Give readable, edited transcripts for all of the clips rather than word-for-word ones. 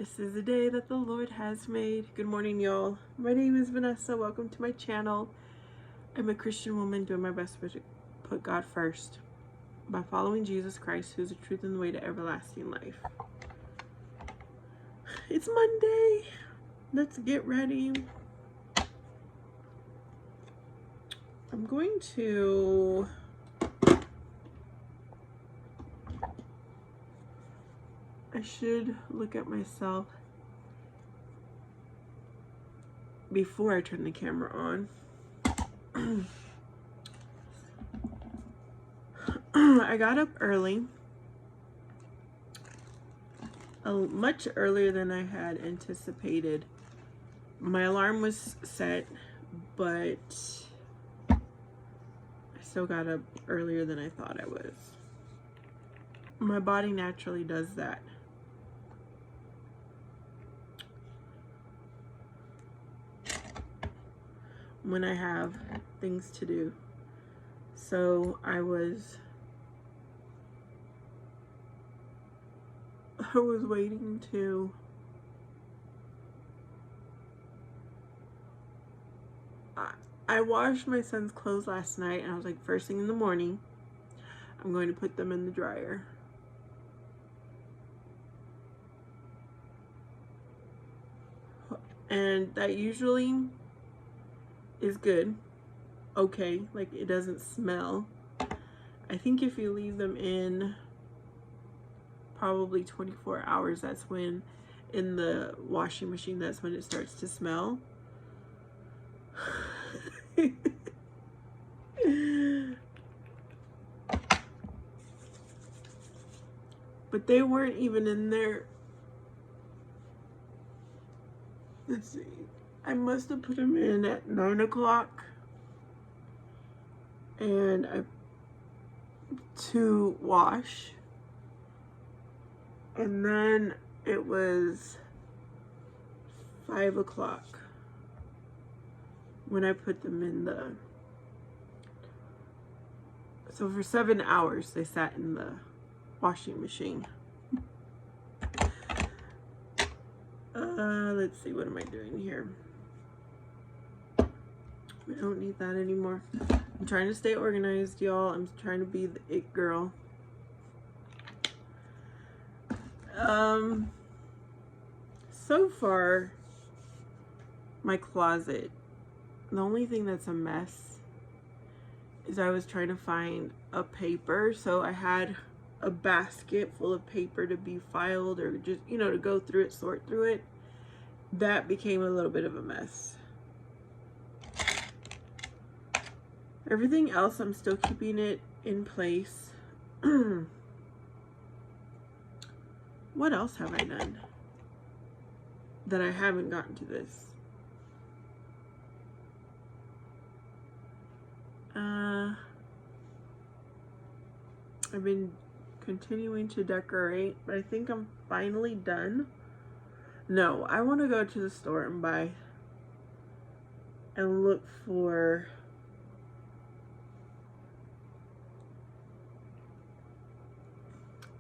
This is the day that the Lord has made. Good morning, y'all. My name is Vanessa. Welcome to my channel. I'm a Christian woman doing my best to put God first by following Jesus Christ, who's the truth and the way to everlasting life. It's Monday. Let's get ready. I'm going to I should look at myself before I turn the camera on. I got up early, much earlier than I had anticipated. My alarm was set, but I still got up earlier than I thought I was. My body naturally does that. When I have things to do. So I was waiting to I washed my son's clothes last night, and I was like, first thing in the morning, I'm going to put them in the dryer. And that usually is good. Okay, like it doesn't smell. I think if you leave them in probably 24 hours, that's when, in the washing machine, that's when it starts to smell. But they weren't even in there. Let's see. I must have put them in at 9 o'clock. And to wash. And then it was 5 o'clock when I put them in the... So for 7 hours they sat in the washing machine. Let's see, what am I doing here? We don't need that anymore. I'm trying to stay organized, y'all. I'm trying to be the it girl. So far, my closet, the only thing that's a mess is I was trying to find a paper. So I had a basket full of paper to be filed, or just, you know, to go through it, sort through it. That became a little bit of a mess. Everything else, I'm still keeping it in place. What else have I done that I haven't gotten to this? I've been continuing to decorate, but I think I'm finally done. No, I want to go to the store and buy and look for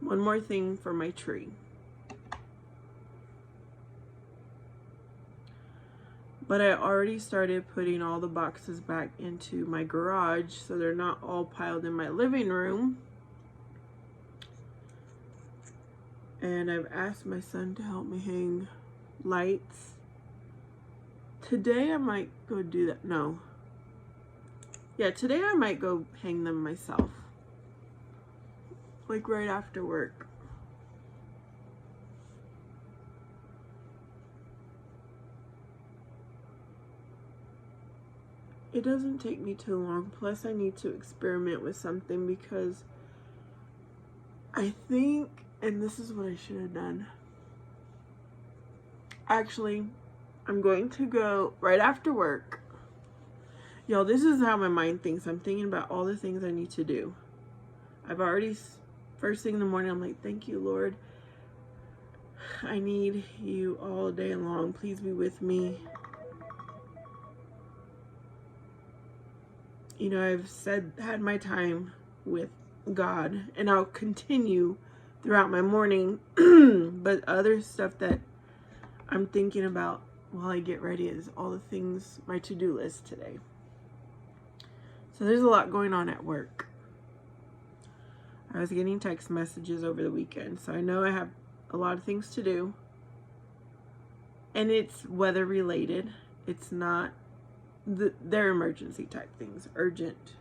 one more thing for my tree. But I already started putting all the boxes back into my garage, so they're not all piled in my living room. And I've asked my son to help me hang lights. Today I might go do that. No. Yeah, today I might go hang them myself. Like right after work. It doesn't take me too long. Plus I need to experiment with something, because I think, and this is what I should have done. Actually, I'm going to go right after work. Y'all, this is how my mind thinks. I'm thinking about all the things I need to do. I've already, first thing in the morning, I'm like, thank you, Lord. I need you all day long. Please be with me. You know, I've had my time with God, and I'll continue throughout my morning. But other stuff that I'm thinking about while I get ready is all the things, my to-do list today. So there's a lot going on at work. I was getting text messages over the weekend, so I know I have a lot of things to do. And it's weather related. It's not, they're emergency type things, urgent.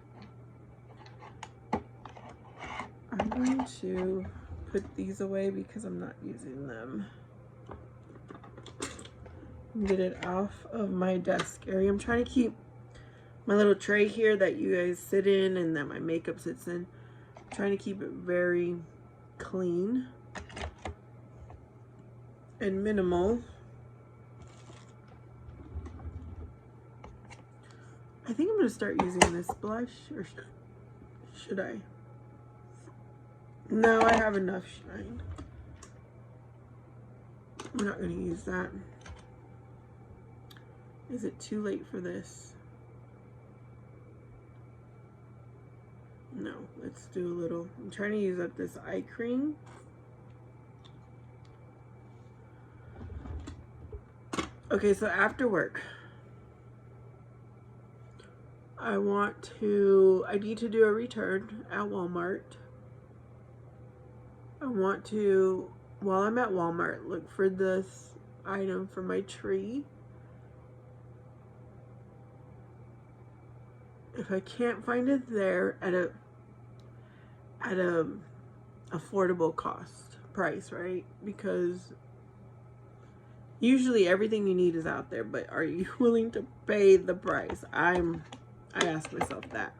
I'm going to put these away because I'm not using them. Get it off of my desk area. I'm trying to keep my little tray here that you guys sit in and that my makeup sits in. I'm trying to keep it very clean and minimal. I think I'm going to start using this blush, or should I? No, I have enough shine. I'm not going to use that. Is it too late for this? No, let's do a little. I'm trying to use up this eye cream. Okay, so after work, I need to do a return at Walmart. I want to, while I'm at Walmart, look for this item for my tree. If I can't find it there at a affordable price, right? Because usually everything you need is out there, but are you willing to pay the price? I ask myself that.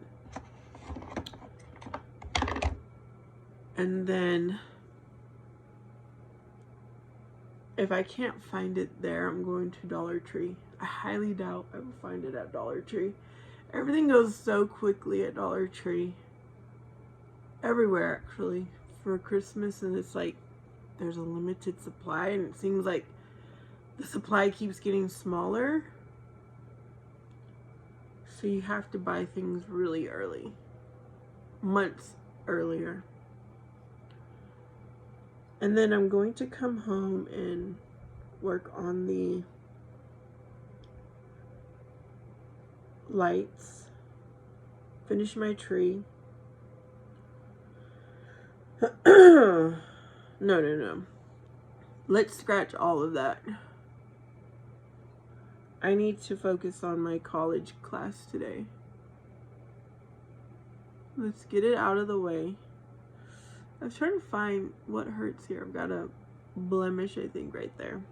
And then if I can't find it there, I'm going to Dollar Tree. I highly doubt I will find it at Dollar Tree. Everything goes so quickly at Dollar Tree. Everywhere, actually, for Christmas. And it's like there's a limited supply. And it seems like the supply keeps getting smaller. So you have to buy things really early. Months earlier. And then I'm going to come home and work on the lights, finish my tree. No. Let's scratch all of that. I need to focus on my college class today. Let's get it out of the way. I was trying to find what hurts here. I've got a blemish, I think, right there.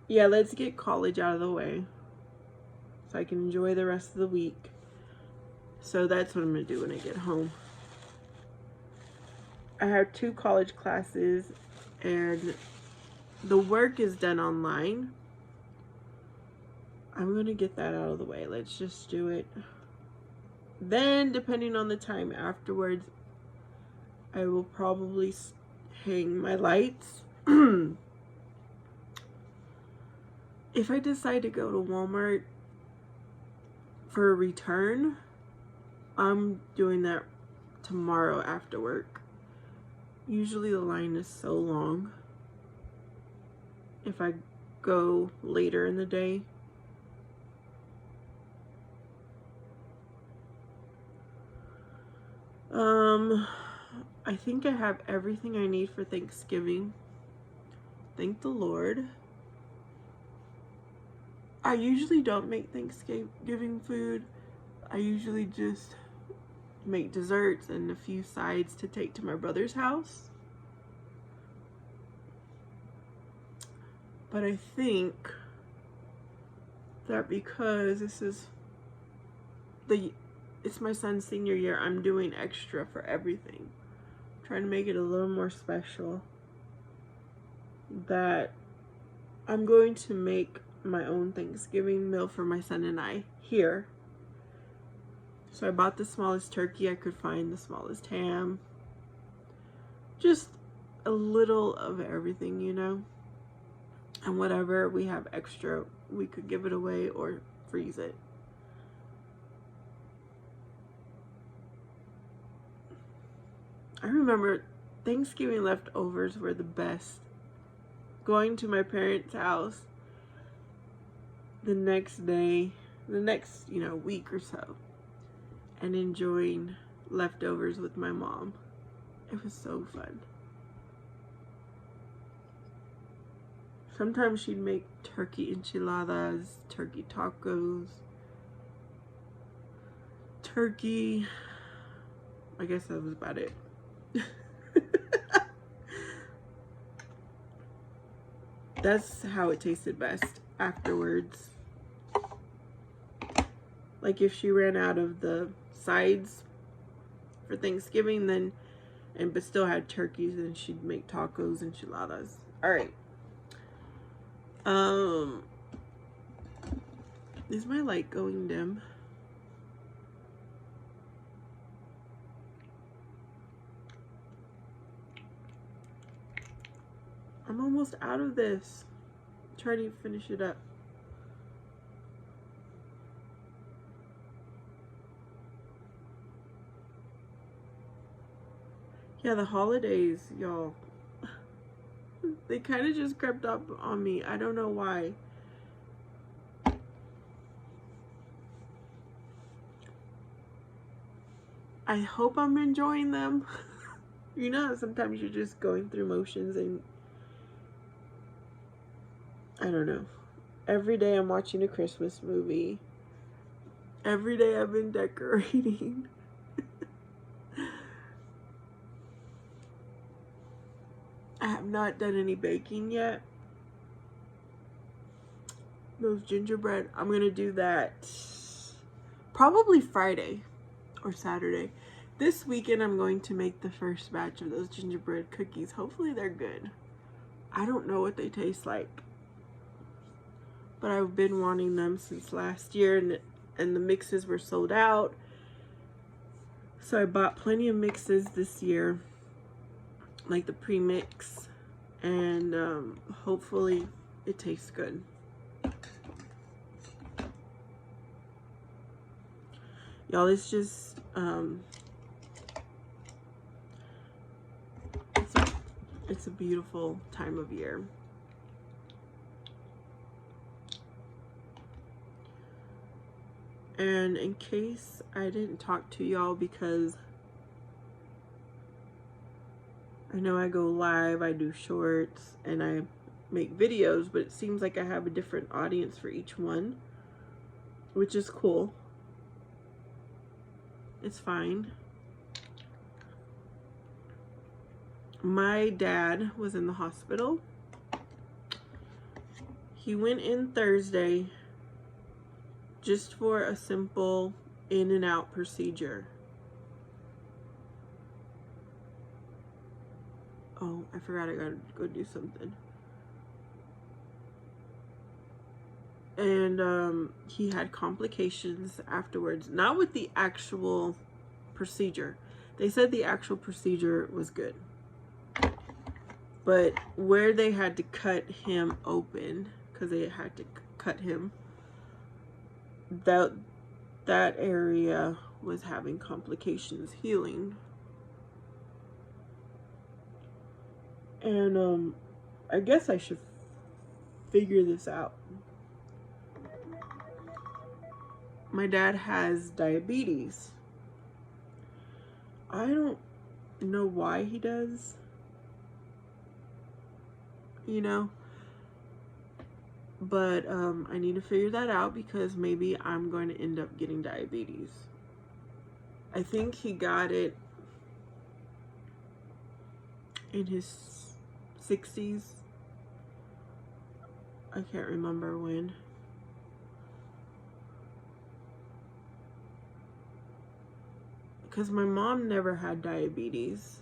Yeah, let's get college out of the way so I can enjoy the rest of the week. So that's what I'm going to do when I get home. I have 2 college classes and the work is done online. I'm going to get that out of the way. Let's just do it. Then, depending on the time afterwards, I will probably hang my lights. If I decide to go to Walmart for a return, I'm doing that tomorrow after work. Usually the line is so long if I go later in the day. I think I have everything I need for Thanksgiving. Thank the Lord. I usually don't make Thanksgiving food. I usually just make desserts and a few sides to take to my brother's house. But I think that because it's my son's senior year, I'm doing extra for everything. I'm trying to make it a little more special. That I'm going to make my own Thanksgiving meal for my son and I here. So I bought the smallest turkey I could find, the smallest ham. Just a little of everything, you know. And whatever we have extra, we could give it away or freeze it. I remember Thanksgiving leftovers were the best. Going to my parents' house the next day, the next, week or so, and enjoying leftovers with my mom. It was so fun. Sometimes she'd make turkey enchiladas, turkey tacos, turkey. I guess that was about it. That's how it tasted best afterwards. Like if she ran out of the sides for Thanksgiving, but still had turkeys, then she'd make tacos, enchiladas. All right. Is my light going dim? I'm almost out of this. Try to finish it up. Yeah, the holidays, y'all. They kind of just crept up on me. I don't know why. I hope I'm enjoying them. Sometimes you're just going through motions and I don't know. Every day I'm watching a Christmas movie. Every day I've been decorating. I have not done any baking yet. Those gingerbread, I'm gonna do that probably Friday or Saturday. This weekend I'm going to make the first batch of those gingerbread cookies. Hopefully they're good. I don't know what they taste like, but I've been wanting them since last year, and the mixes were sold out. So I bought plenty of mixes this year, like the pre-mix, and hopefully it tastes good. Y'all, it's just it's a beautiful time of year. And in case I didn't talk to y'all, because I know I go live, I do shorts, and I make videos, but it seems like I have a different audience for each one, which is cool. It's fine. My dad was in the hospital. He went in Thursday just for a simple in and out procedure. Oh, I forgot I gotta go do something. And he had complications afterwards. Not with the actual procedure. They said the actual procedure was good. But where they had to cut him open, because they had to cut him, that area was having complications healing. And I guess I should figure this out. My dad has diabetes. I don't know why he does, but I need to figure that out, because maybe I'm going to end up getting diabetes. I think he got it in his 60s. I can't remember when. Because my mom never had diabetes.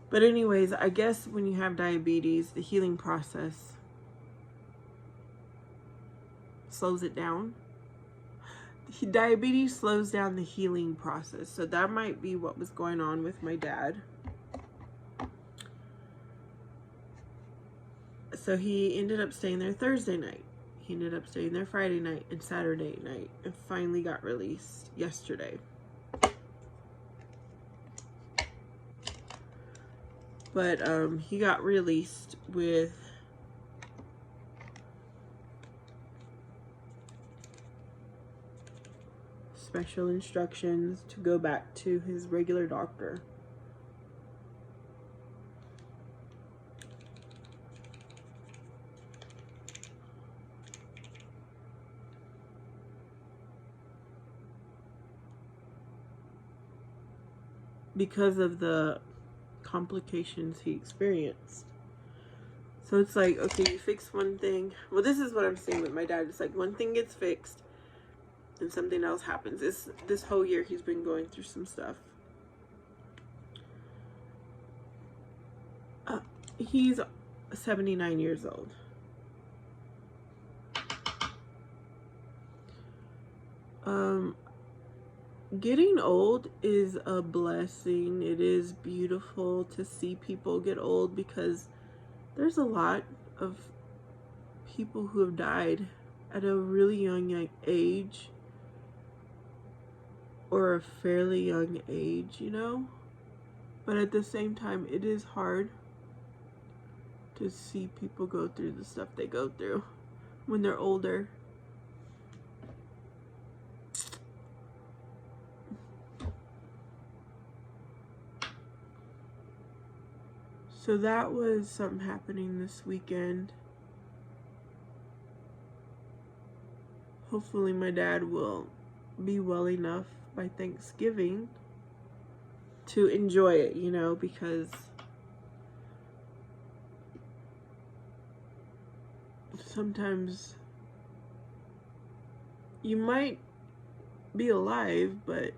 But anyways, I guess when you have diabetes, the healing process slows it down. Diabetes slows down the healing process. So that might be what was going on with my dad. So he ended up staying there Thursday night. He ended up staying there Friday night and Saturday night and finally got released yesterday. But he got released with special instructions to go back to his regular doctor. Because of the complications he experienced. So it's like, okay, you fix one thing. Well, this is what I'm seeing with my dad. It's like one thing gets fixed and something else happens. This whole year he's been going through some stuff. He's 79 years old. Getting old is a blessing. It is beautiful to see people get old because there's a lot of people who have died at a really young age or a fairly young age, you know? But at the same time, it is hard to see people go through the stuff they go through when they're older. So that was something happening this weekend. Hopefully my dad will be well enough by Thanksgiving to enjoy it, you know, because sometimes you might be alive, but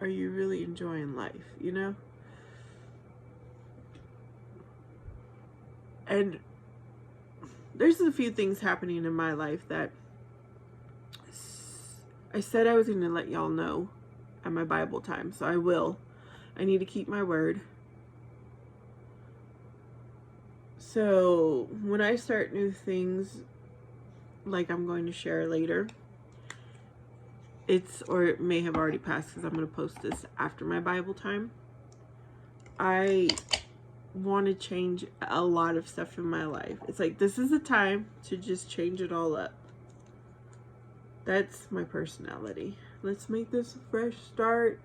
are you really enjoying life, you know? And there's a few things happening in my life that I said I was going to let y'all know at my Bible time, so I will. I need to keep my word. So when I start new things, like I'm going to share later, or it may have already passed because I'm going to post this after my Bible time. I want to change a lot of stuff in my life. It's like, this is the time to just change it all up. That's my personality. Let's make this a fresh start.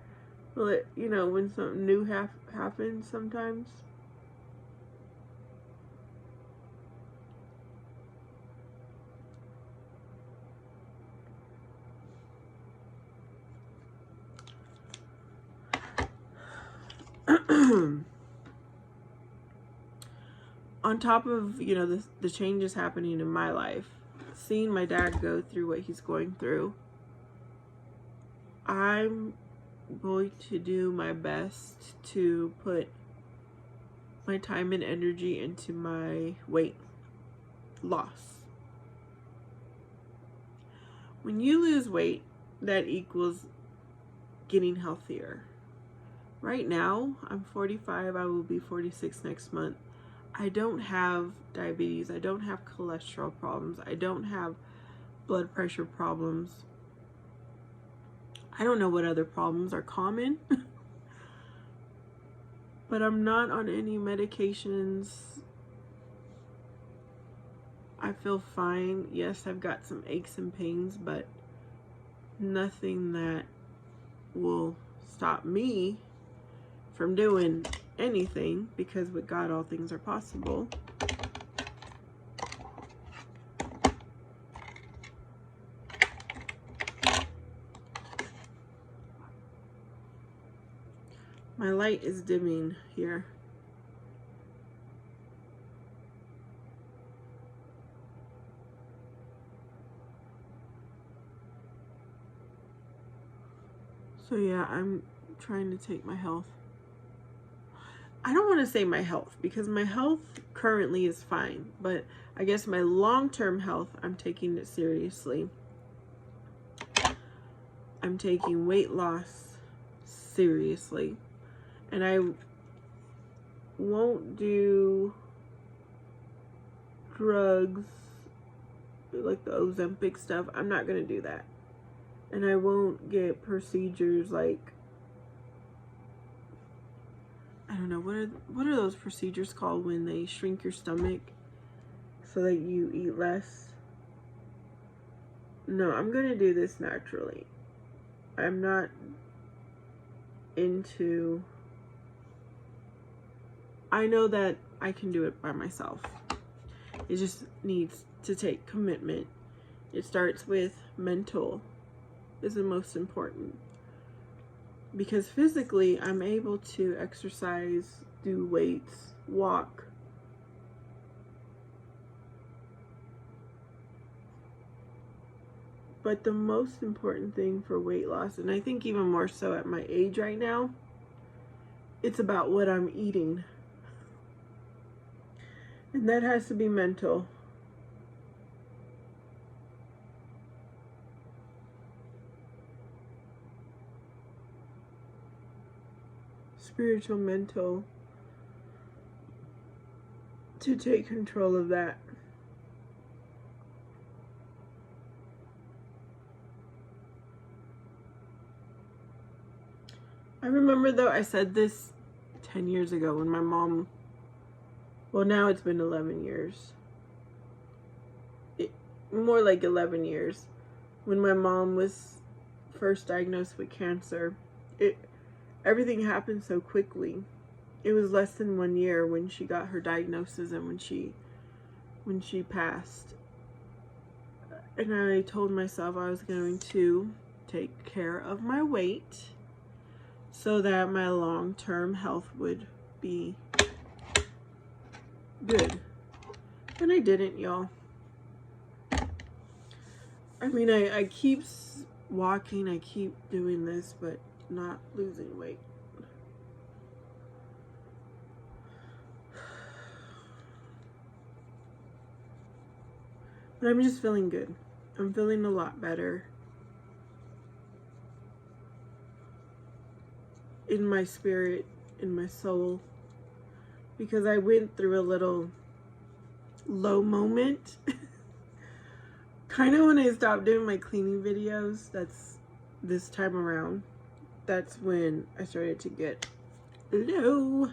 You know, when something new happens sometimes. On top of, you know, the changes happening in my life, seeing my dad go through what he's going through, I'm going to do my best to put my time and energy into my weight loss. When you lose weight, that equals getting healthier. Right now, I'm 45. I will be 46 next month. I don't have diabetes. I don't have cholesterol problems. I don't have blood pressure problems. I don't know what other problems are common. But I'm not on any medications. I feel fine. Yes, I've got some aches and pains, but nothing that will stop me from doing anything, because with God all things are possible. My light is dimming here. So yeah, I'm trying to take my health. I don't want to say my health, because my health currently is fine, but I guess my long-term health, I'm taking it seriously. I'm taking weight loss seriously, and I won't do drugs like the Ozempic stuff. I'm not going to do that. And I won't get procedures like, I don't know, what are those procedures called when they shrink your stomach so that you eat less? No, I'm going to do this naturally. I'm not into, I know that I can do it by myself. It just needs to take commitment. It starts with mental is the most important. Because physically, I'm able to exercise, do weights, walk. But the most important thing for weight loss, and I think even more so at my age right now, it's about what I'm eating. And that has to be mental. Spiritual, mental, to take control of that. I remember though, I said this 10 years ago when my mom, well now it's been 11 years. More like 11 years. When my mom was first diagnosed with cancer. Everything happened so quickly. It was less than 1 year when she got her diagnosis and when she passed. And I told myself I was going to take care of my weight so that my long-term health would be good. And I didn't, y'all. I mean, I keep walking, I keep doing this, but not losing weight. But I'm just feeling good. I'm feeling a lot better in my spirit, in my soul, because I went through a little low moment. Kind of when I stopped doing my cleaning videos, that's this time around. That's when I started to get low.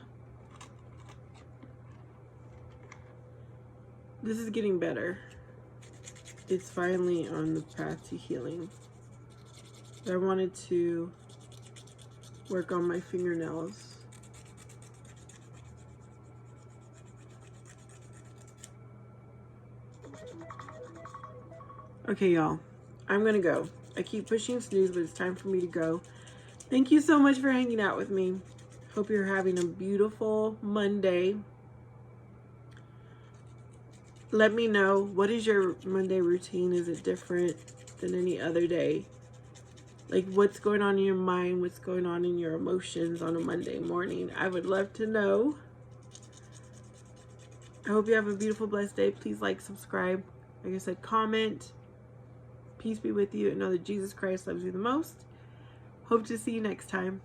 This is getting better. It's finally on the path to healing. I wanted to work on my fingernails. Okay, y'all. I'm gonna go. I keep pushing snooze, but it's time for me to go. Thank you so much for hanging out with me. Hope you're having a beautiful Monday. Let me know, what is your Monday routine? Is it different than any other day? Like, what's going on in your mind? What's going on in your emotions on a Monday morning? I would love to know. I hope you have a beautiful, blessed day. Please like, subscribe. Like I said, comment. Peace be with you, and know that Jesus Christ loves you the most. Hope to see you next time.